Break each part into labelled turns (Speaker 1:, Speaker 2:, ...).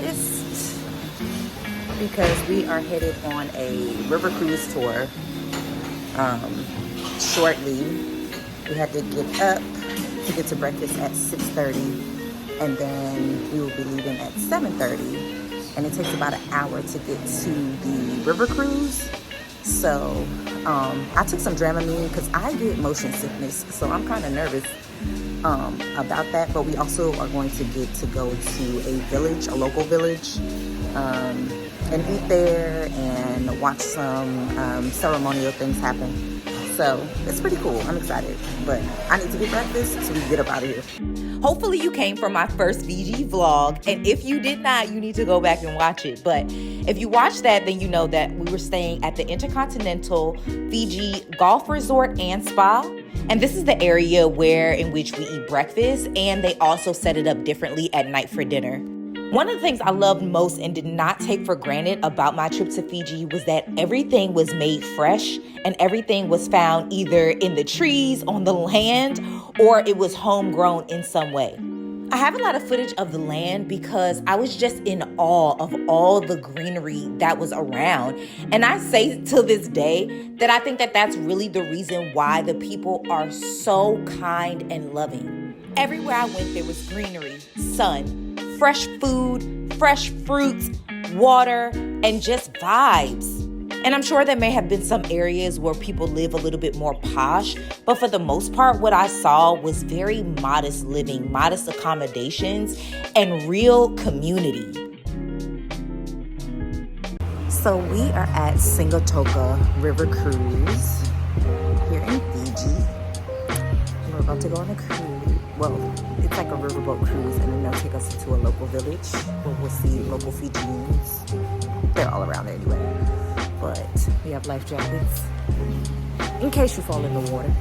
Speaker 1: breakfast because we are headed on a river cruise tour shortly. We had to get up to get to breakfast at 6:30, and then we will be leaving at 7:30, and it takes about an hour to get to the river cruise. So I took some Dramamine because I get motion sickness, so I'm kind of nervous about that. But we also are going to get to go to a village, a local village, and eat there and watch some ceremonial things happen. So it's pretty cool. I'm excited, but I need to get breakfast so we can get up out of here.
Speaker 2: Hopefully you came from my first Fiji vlog, and if you did not, you need to go back and watch it. But if you watched that, then you know that we were staying at the Intercontinental Fiji Golf Resort and Spa. And this is the area in which we eat breakfast, and they also set it up differently at night for dinner. One of the things I loved most and did not take for granted about my trip to Fiji was that everything was made fresh and everything was found either in the trees, on the land, or it was homegrown in some way. I have a lot of footage of the land because I was just in awe of all the greenery that was around. And I say to this day that I think that that's really the reason why the people are so kind and loving. Everywhere I went, there was greenery, sun, fresh food, fresh fruits, water, and just vibes. And I'm sure there may have been some areas where people live a little bit more posh, but for the most part, what I saw was very modest living, modest accommodations, and real community.
Speaker 1: So we are at Sigatoka River Cruise here in Fiji. We're about to go on a cruise. Well, it's like a riverboat cruise, and then they'll take us to a local village where we'll see local Fijians. They're all around there anyway. But we have life jackets in case you fall in the water.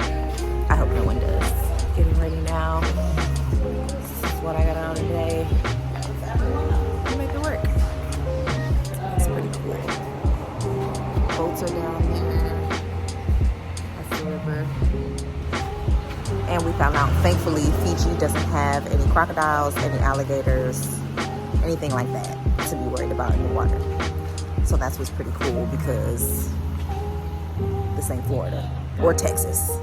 Speaker 1: I hope no one does. Getting ready now. This is what I got on today. We'll make it work. It's pretty cool. Boats are down there. That's the river. And we found out, thankfully, Fiji doesn't have any crocodiles, any alligators, anything like that to be worried about in the water. So that's what's pretty cool because this ain't Florida or Texas.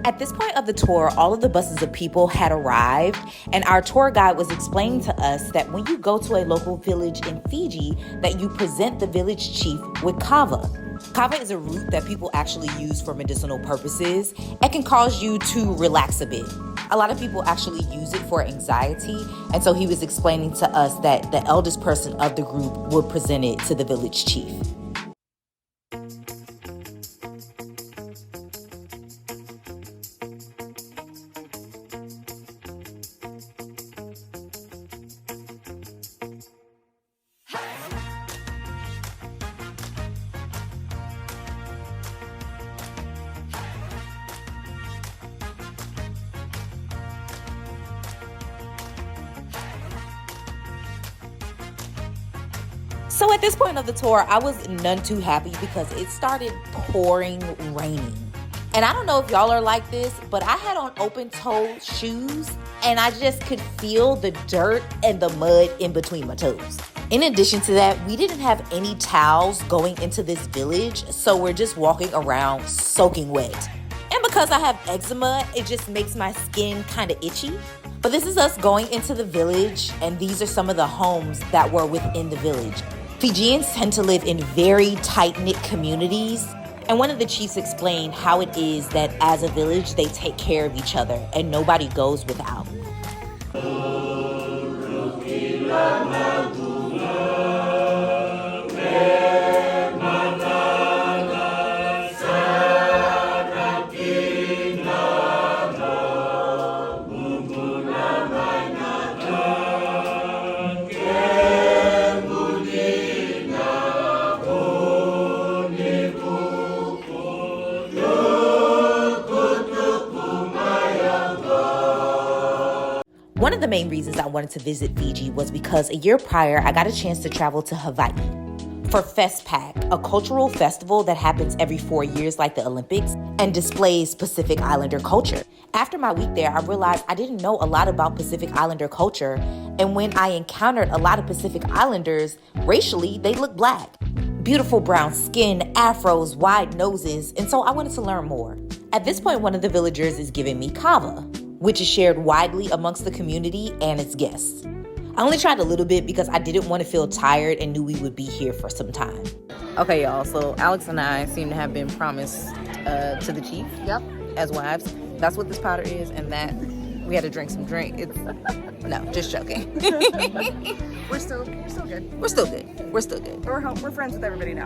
Speaker 2: At this point of the tour, all of the buses of people had arrived, and our tour guide was explaining to us that when you go to a local village in Fiji, that you present the village chief with kava. Kava is a root that people actually use for medicinal purposes. It can cause you to relax a bit. A lot of people actually use it for anxiety, and so he was explaining to us that the eldest person of the group would present it to the village chief. So at this point of the tour, I was none too happy because it started pouring raining. And I don't know if y'all are like this, but I had on open-toed shoes and I just could feel the dirt and the mud in between my toes. In addition to that, we didn't have any towels going into this village, so we're just walking around soaking wet. And because I have eczema, it just makes my skin kind of itchy. But this is us going into the village, and these are some of the homes that were within the village. Fijians tend to live in very tight-knit communities, and one of the chiefs explained how it is that as a village, they take care of each other, and nobody goes without. One of the main reasons I wanted to visit Fiji was because a year prior, I got a chance to travel to Hawaii. for Festpac, a cultural festival that happens every 4 years like the Olympics and displays Pacific Islander culture. After my week there, I realized I didn't know a lot about Pacific Islander culture, and when I encountered a lot of Pacific Islanders, racially, they look Black. Beautiful brown skin, afros, wide noses, and so I wanted to learn more. At this point, one of the villagers is giving me kava, which is shared widely amongst the community and its guests. I only tried a little bit because I didn't want to feel tired and knew we would be here for some time.
Speaker 1: Okay, y'all, so Alex and I seem to have been promised to the chief. Yep. As wives. That's what this powder is, and that we had to drink some drink. It's no, just joking.
Speaker 3: We're still good.
Speaker 1: We're still good. We're still good.
Speaker 3: We're home. We're friends with everybody now.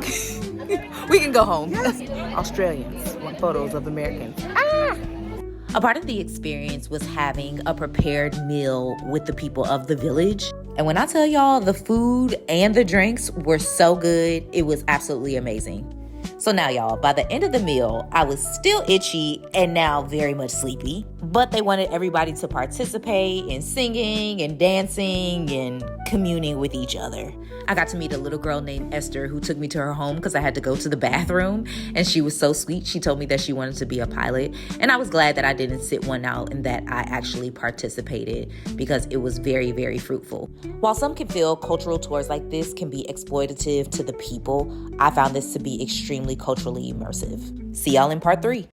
Speaker 1: We can go home.
Speaker 3: Yes.
Speaker 1: Australians want photos of Americans.
Speaker 2: A part of the experience was having a prepared meal with the people of the village. And when I tell y'all, the food and the drinks were so good, it was absolutely amazing. So now, y'all, by the end of the meal, I was still itchy and now very much sleepy. But they wanted everybody to participate in singing and dancing and communing with each other. I got to meet a little girl named Esther who took me to her home because I had to go to the bathroom. And she was so sweet. She told me that she wanted to be a pilot. And I was glad that I didn't sit one out and that I actually participated because it was very, very fruitful. While some can feel cultural tours like this can be exploitative to the people, I found this to be extremely culturally immersive. See y'all in part 3.